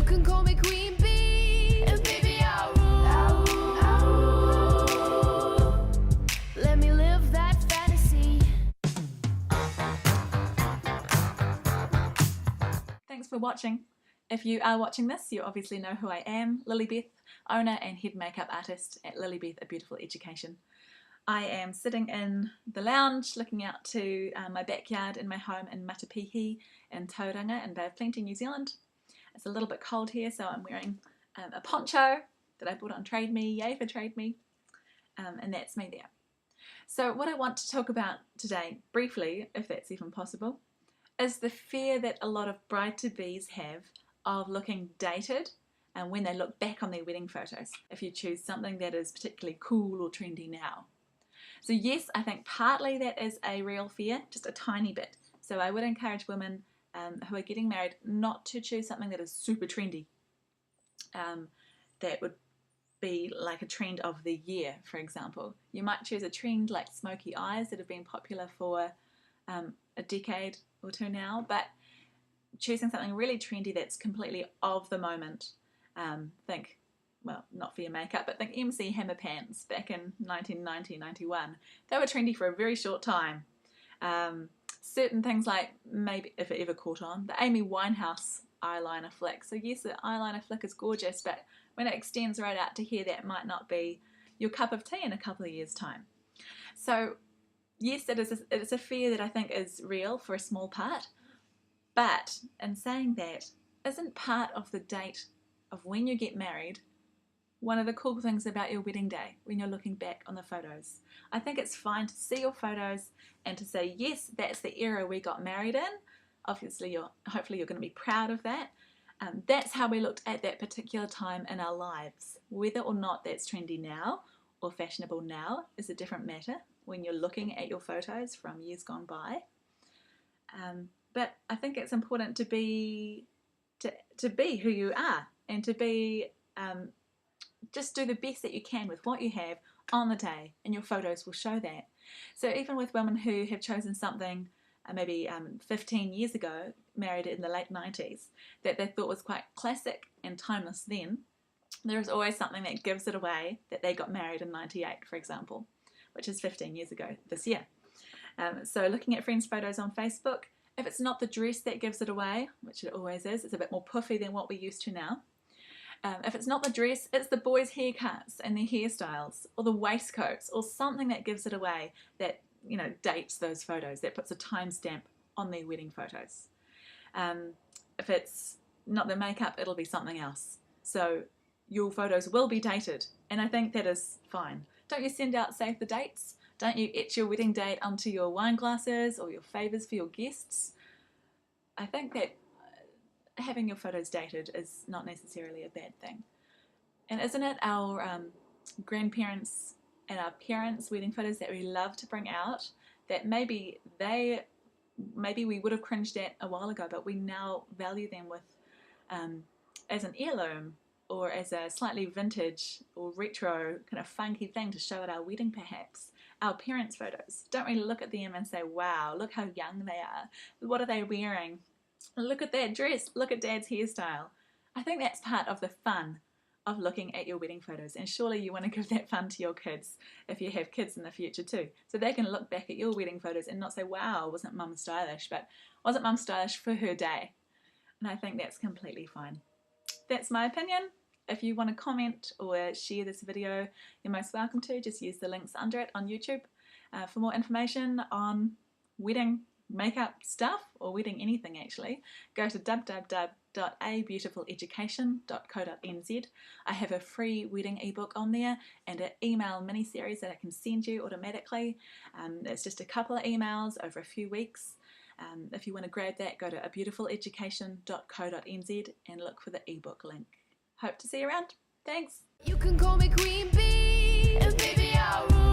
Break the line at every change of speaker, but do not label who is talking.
can call me Queen Bee, and baby I'll rule. Let me live that fantasy.
Thanks for watching. If you are watching this, you obviously know who I am, Lilybeth, owner and head makeup artist at Lilybeth, A Beautiful Education. I am sitting in the lounge looking out to my backyard in my home in Matapihi in Tauranga in Bay of Plenty, New Zealand. It's a little bit cold here, so I'm wearing a poncho that I bought on Trade Me, yay for Trade Me, and that's me there. So what I want to talk about today, briefly, if that's even possible, is the fear that a lot of bride-to-bes have of looking dated and when they look back on their wedding photos, if you choose something that is particularly cool or trendy now. So yes, I think partly that is a real fear, just a tiny bit. So I would encourage women who are getting married not to choose something that is super trendy. That would be like a trend of the year, for example. You might choose a trend like smoky eyes that have been popular for a decade or two now, but choosing something really trendy that's completely of the moment. Think, well, not for your makeup, but think MC Hammer pants back in 1990-91. They were trendy for a very short time. Certain things like, maybe if it ever caught on, the Amy Winehouse eyeliner flick. So yes, the eyeliner flick is gorgeous, but when it extends right out to here, that might not be your cup of tea in a couple of years' time. So yes, it is a fear that I think is real for a small part. But in saying that, isn't part of the date of when you get married one of the cool things about your wedding day when you're looking back on the photos? I think it's fine to see your photos and to say, yes, that's the era we got married in. Obviously, hopefully you're going to be proud of that. That's how we looked at that particular time in our lives. Whether or not that's trendy now or fashionable now is a different matter when you're looking at your photos from years gone by. But I think it's important to be who you are and to be just do the best that you can with what you have on the day, and your photos will show that. So even with women who have chosen something maybe 15 years ago, married in the late 90s, that they thought was quite classic and timeless then, there is always something that gives it away that they got married in 98, for example, which is 15 years ago this year. So looking at friends' photos on Facebook, if it's not the dress that gives it away, which it always is, it's a bit more puffy than what we're used to now. If it's not the dress, it's the boys' haircuts and their hairstyles, or the waistcoats, or something that gives it away that, you know, dates those photos, that puts a timestamp on their wedding photos. If it's not the makeup, it'll be something else. So your photos will be dated, and I think that is fine. Don't you send out save the dates? Don't you etch your wedding date onto your wine glasses or your favours for your guests? I think that having your photos dated is not necessarily a bad thing. And isn't it our grandparents and our parents' wedding photos that we love to bring out, that maybe we would have cringed at a while ago, but we now value them with as an heirloom, or as a slightly vintage or retro kind of funky thing to show at our wedding perhaps. Our parents' photos. Don't really look at them and say, wow, look how young they are. What are they wearing? Look at that dress. Look at Dad's hairstyle. I think that's part of the fun of looking at your wedding photos, and surely you want to give that fun to your kids if you have kids in the future too. So they can look back at your wedding photos and not say, wow, wasn't Mum stylish, but wasn't Mum stylish for her day? And I think that's completely fine. That's my opinion. If you want to comment or share this video, you're most welcome to. Just use the links under it on YouTube. For more information on wedding makeup stuff, or wedding anything actually, go to www.abeautifuleducation.co.nz. I have a free wedding ebook on there and an email mini-series that I can send you automatically. It's just a couple of emails over a few weeks. If you want to grab that, go to abeautifuleducation.co.nz and look for the ebook link. Hope to see you around. Thanks.
You can call me Queen Bee, and baby I'll rule.